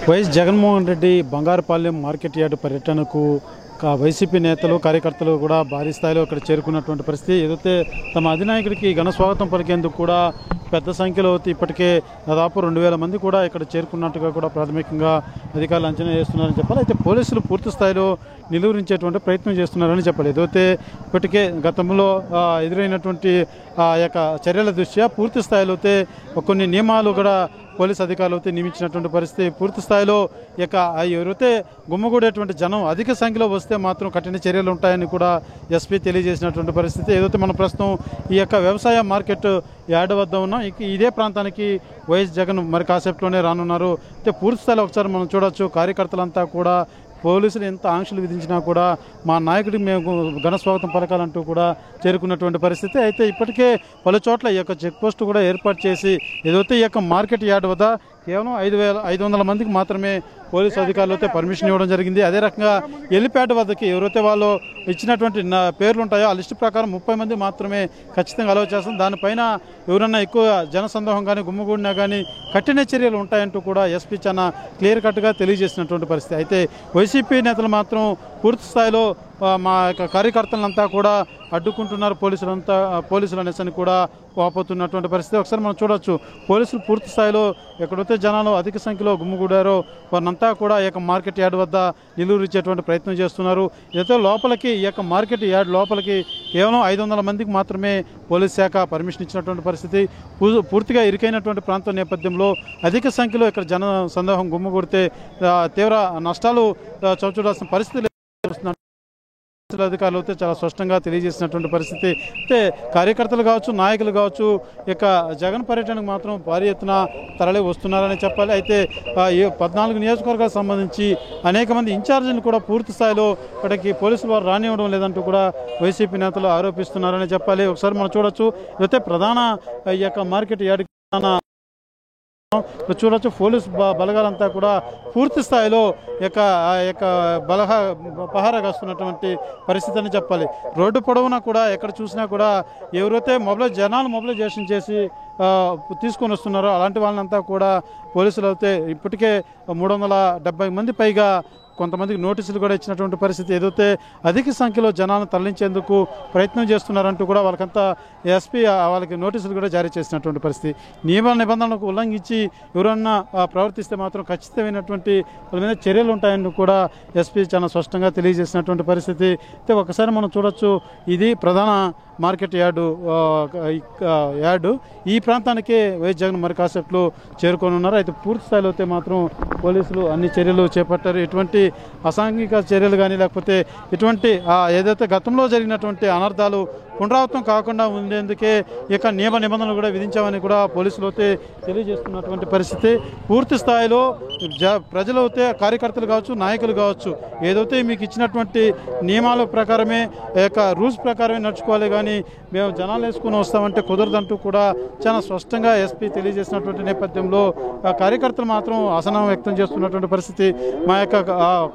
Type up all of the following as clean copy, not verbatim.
YS Jaganmohan Reddy Bangarupalem market yard పర్యటనకు YCP నేతలు కార్యకర్తలు కూడా భారీ స్థాయిలో ఇక్కడ చేరుకున్నటువంటి పరిస్థితి. ఏదైతే తమ అధినాయకుడికి ఘన స్వాగతం పలికేందుకు కూడా పెద్ద సంఖ్యలో ఇప్పటికే దాదాపు 2000 మంది కూడా ఇక్కడ చేరుకున్నట్టుగా కూడా ప్రాథమికంగా అధికారులు అంచనా వేస్తున్నారని చెప్పాలి. అయితే పోలీసులు పూర్తి స్థాయిలో నిలువరించేటువంటి ప్రయత్నం చేస్తున్నారని చెప్పాలి. ఏదైతే ఇప్పటికే గతంలో ఎదురైనటువంటి యొక్క చర్యల దృష్ట్యా పూర్తి స్థాయిలో అయితే కొన్ని నియమాలు కూడా పోలీసు అధికారులు అయితే నియమించినటువంటి పరిస్థితి. పూర్తి స్థాయిలో ఇక ఎవరైతే గుమ్మగూడేటువంటి జనం అధిక సంఖ్యలో వస్తే మాత్రం కఠిన చర్యలు ఉంటాయని కూడా ఎస్పీ తెలియజేసినటువంటి పరిస్థితి. ఏదైతే మన ప్రస్తుతం ఈ యొక్క వ్యవసాయ మార్కెట్ యార్డ్ వద్ద ఉన్నాం. ఇదే ప్రాంతానికి వైఎస్ జగన్ మరి కాసేపులోనే రానున్నారు. అయితే పూర్తి స్థాయిలో ఒకసారి మనం చూడొచ్చు. కార్యకర్తలంతా కూడా పోలీసులు ఎంత ఆంక్షలు విధించినా కూడా మా నాయకుడికి మేము ఘన స్వాగతం పలకాలంటూ కూడా చేరుకున్నటువంటి పరిస్థితి. అయితే ఇప్పటికే పలు చోట్ల ఈ యొక్క చెక్ పోస్ట్ కూడా ఏర్పాటు చేసి ఏదైతే ఈ యొక్క మార్కెట్ యార్డ్ వద్ద కేవలం 5500 మందికి మాత్రమే పోలీసు అధికారులు అయితే పర్మిషన్ ఇవ్వడం జరిగింది. అదే రకంగా హెలిప్యాడ్ వద్దకి ఎవరైతే వాళ్ళు ఇచ్చినటువంటి పేర్లు ఉంటాయో ఆ లిస్టు ప్రకారం 30 మంది మాత్రమే ఖచ్చితంగా అలౌ చేస్తాం. దానిపైన ఎవరన్నా ఎక్కువ జనసందోహం కానీ గుమ్మగూడినా కానీ కఠిన చర్యలు ఉంటాయంటూ కూడా ఎస్పీ చాలా క్లియర్ కట్గా తెలియజేసినటువంటి పరిస్థితి. అయితే వైసీపీ నేతలు మాత్రం పూర్తి స్థాయిలో మా యొక్క కార్యకర్తలంతా కూడా అడ్డుకుంటున్నారు పోలీసులు అనేసని కూడా వాపోతున్నటువంటి పరిస్థితి. ఒకసారి మనం చూడొచ్చు. పోలీసులు పూర్తి స్థాయిలో ఎక్కడైతే జనాలు అధిక సంఖ్యలో గుమ్మిగూడారో వారినంతా కూడా ఈ యొక్క మార్కెట్ యార్డ్ వద్ద నిలువరించేటువంటి ప్రయత్నం చేస్తున్నారు. అయితే లోపలికి ఈ యొక్క మార్కెట్ యార్డ్ లోపలికి కేవలం 500 మందికి మాత్రమే పోలీస్ శాఖ పర్మిషన్ ఇచ్చినటువంటి పరిస్థితి. పూర్తిగా ఇరుకైనటువంటి ప్రాంతం నేపథ్యంలో అధిక సంఖ్యలో ఇక్కడ జన సందోహం గుమ్మగూడితే తీవ్ర నష్టాలు చవిచూడాల్సిన పరిస్థితి అధికారులు అయితే చాలా స్పష్టంగా తెలియజేసినటువంటి పరిస్థితి. అయితే కార్యకర్తలు కావచ్చు, నాయకులు కావచ్చు, ఇక జగన్ పర్యటనకు మాత్రం భారీ ఎత్తున తరలి వస్తున్నారని చెప్పాలి. అయితే 14 నియోజకవర్గాలకు సంబంధించి అనేక మంది ఇన్ఛార్జీలు కూడా పూర్తి స్థాయిలో ఇక్కడికి పోలీసులు వారు రానివ్వడం లేదంటూ కూడా వైసీపీ నేతలు ఆరోపిస్తున్నారని చెప్పాలి. ఒకసారి మనం చూడొచ్చు. అయితే ప్రధాన ఈ యొక్క మార్కెట్ యార్డ్ చూడొచ్చు. పోలీసు బలగాలంతా కూడా పూర్తి స్థాయిలో పహారా కాస్తున్నటువంటి పరిస్థితి అని చెప్పాలి. రోడ్డు పొడవునా కూడా ఎక్కడ చూసినా కూడా ఎవరైతే జనాలు మొబిలైజేషన్ చేసి తీసుకొని వస్తున్నారో అలాంటి వాళ్ళంతా కూడా పోలీసులు అయితే ఇప్పటికే 370 మంది పైగా కొంతమందికి నోటీసులు కూడా ఇచ్చినటువంటి పరిస్థితి. ఏదైతే అధిక సంఖ్యలో జనాలను తరలించేందుకు ప్రయత్నం చేస్తున్నారంటూ కూడా వాళ్ళకంతా ఎస్పీ వాళ్ళకి నోటీసులు కూడా జారీ చేసినటువంటి పరిస్థితి. నియమ నిబంధనలకు ఉల్లంఘించి ఎవరన్నా ప్రవర్తిస్తే మాత్రం ఖచ్చితమైనటువంటి వాళ్ళ మీద చర్యలు ఉంటాయని కూడా ఎస్పీ చాలా స్పష్టంగా తెలియజేసినటువంటి పరిస్థితి. అయితే ఒకసారి మనం చూడొచ్చు. ఇది ప్రధాన మార్కెట్ యార్డు. ఈ ప్రాంతానికి వైఎస్ జగన్ మరి కాసేపులో చేరుకొని ఉన్నారు. అయితే పూర్తి స్థాయిలో అయితే మాత్రం పోలీసులు అన్ని చర్యలు చేపట్టారు. ఎటువంటి అసాంఘిక చర్యలు కానీ లేకపోతే ఇటువంటి ఏదైతే గతంలో జరిగినటువంటి అనర్థాలు పునరావృతం కాకుండా ఉండేందుకే ఇక నియమ నిబంధనలు కూడా విధించామని కూడా పోలీసులు అయితే తెలియజేస్తున్నటువంటి పరిస్థితి. పూర్తి స్థాయిలో ప్రజలు అయితే కార్యకర్తలు కావచ్చు, నాయకులు కావచ్చు, ఏదైతే మీకు ఇచ్చినటువంటి నియమాల ప్రకారమే రూల్స్ ప్రకారమే నడుచుకోవాలి కానీ మేము జనాలు వేసుకుని వస్తామంటే కుదరదంటూ కూడా చాలా స్పష్టంగా ఎస్పీ తెలియజేసినటువంటి నేపథ్యంలో కార్యకర్తలు మాత్రం అసహనం వ్యక్తం చేస్తున్నటువంటి పరిస్థితి. మా యొక్క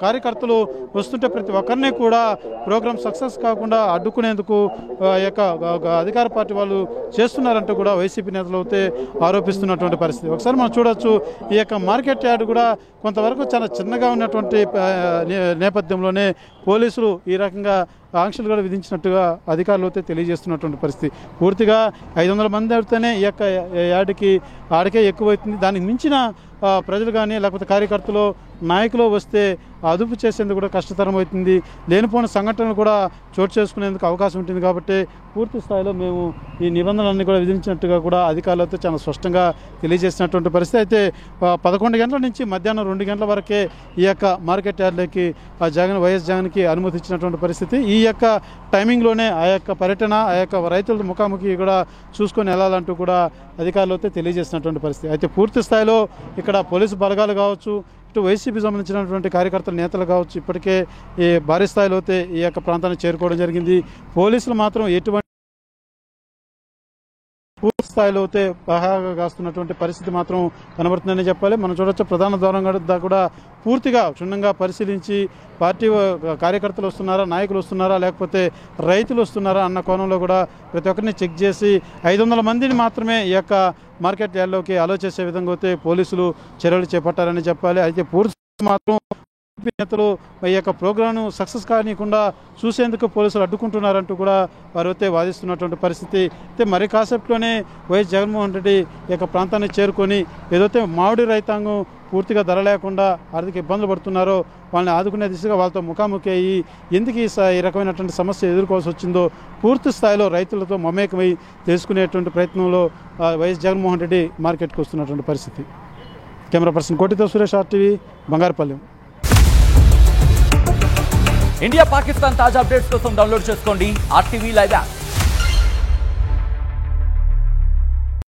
కార్యకర్తలు వస్తుంటే ప్రతి ఒక్కరిని కూడా ప్రోగ్రామ్ సక్సెస్ కాకుండా అడ్డుకునేందుకు అధికార పార్టీ వాళ్ళు చేస్తున్నారంటూ కూడా వైసీపీ నేతలు అయితే ఆరోపిస్తున్నటువంటి పరిస్థితి. ఒకసారి మనం చూడొచ్చు. ఈ యొక్క మార్కెట్ యార్డ్ కూడా కొంతవరకు చాలా చిన్నగా ఉన్నటువంటి నేపథ్యంలోనే పోలీసులు ఈ రకంగా ఆంక్షలు కూడా విధించినట్టుగా అధికారులు అయితే తెలియజేస్తున్నటువంటి పరిస్థితి. పూర్తిగా 500 మంది అయితేనే ఈ యొక్క యార్డ్కి ఆడికే ఎక్కువైతుంది. దానికి మించిన ప్రజలు కానీ లేకపోతే కార్యకర్తలు నాయకులు వస్తే అదుపు చేసేందుకు కూడా కష్టతరం అవుతుంది. లేనిపోయిన సంఘటనలు కూడా చోటు చేసుకునేందుకు అవకాశం ఉంటుంది. కాబట్టి పూర్తి స్థాయిలో మేము ఈ నిబంధనలన్నీ కూడా విధించినట్టుగా కూడా అధికారులతో చాలా స్పష్టంగా తెలియజేసినటువంటి పరిస్థితి. అయితే 11 గంటల నుంచి మధ్యాహ్నం 2 గంటల వరకే ఈ యొక్క మార్కెట్ యార్డ్లోకి వైఎస్ జగన్కి అనుమతి ఇచ్చినటువంటి పరిస్థితి. ఈ యొక్క టైమింగ్లోనే ఆ యొక్క పర్యటన ఆ యొక్క రైతుల ముఖాముఖి కూడా చూసుకొని వెళ్ళాలంటూ కూడా అధికారులు అయితే తెలియజేసినటువంటి పరిస్థితి. అయితే పూర్తి స్థాయిలో ఇక్కడ పోలీసు బలగాలు కావచ్చు, ఇటు వైసీపీ సంబంధించినటువంటి కార్యకర్తల నేతలు కావచ్చు, ఇప్పటికే ఈ భారీ స్థాయిలో అయితే ఈ యొక్క ప్రాంతానికి చేరుకోవడం జరిగింది. పోలీసులు మాత్రం పూర్తి స్థాయిలో అయితే బాగా కాస్తున్నటువంటి పరిస్థితి మాత్రం కనబడుతుందని చెప్పాలి. మనం చూడొచ్చు ప్రధాన ద్వారం కూడా పూర్తిగా క్షుణ్ణంగా పరిశీలించి పార్టీ కార్యకర్తలు వస్తున్నారా, నాయకులు వస్తున్నారా, లేకపోతే రైతులు వస్తున్నారా అన్న కోణంలో కూడా ప్రతి ఒక్కరిని చెక్ చేసి 500 మందిని మాత్రమే ఈ యొక్క మార్కెట్ యార్డ్లోకి అలో చేసే విధంగా అయితే పోలీసులు చర్యలు చేపట్టారని చెప్పాలి. అయితే పూర్తి మాత్రం నేతలు ఈ యొక్క ప్రోగ్రాంను సక్సెస్ కానికుండా చూసేందుకు పోలీసులు అడ్డుకుంటున్నారంటూ కూడా వారు అయితే వాదిస్తున్నటువంటి పరిస్థితి. అయితే మరి కాసేపులోనే వైఎస్ జగన్మోహన్ రెడ్డి ఈ యొక్క ప్రాంతాన్ని చేరుకొని ఏదైతే మామిడి రైతాంగం పూర్తిగా ధర లేకుండా ఆర్థిక ఇబ్బందులు పడుతున్నారో వాళ్ళని ఆదుకునే దిశగా వాళ్ళతో ముఖాముఖి అయ్యి ఎందుకు ఈ రకమైనటువంటి సమస్య ఎదుర్కోవాల్సి వచ్చిందో పూర్తి స్థాయిలో రైతులతో మమేకమై తెలుసుకునేటువంటి ప్రయత్నంలో వైఎస్ జగన్మోహన్ రెడ్డి మార్కెట్కి వస్తున్నటువంటి పరిస్థితి. కెమెరా పర్సన్ కోటితో సురేష్, RTV, బంగారుపల్లి. ఇండియా పాకిస్తాన్ తాజా అప్డేట్స్ కోసం డౌన్లోడ్ చేసుకోండి RTV లైవ్ యాప్.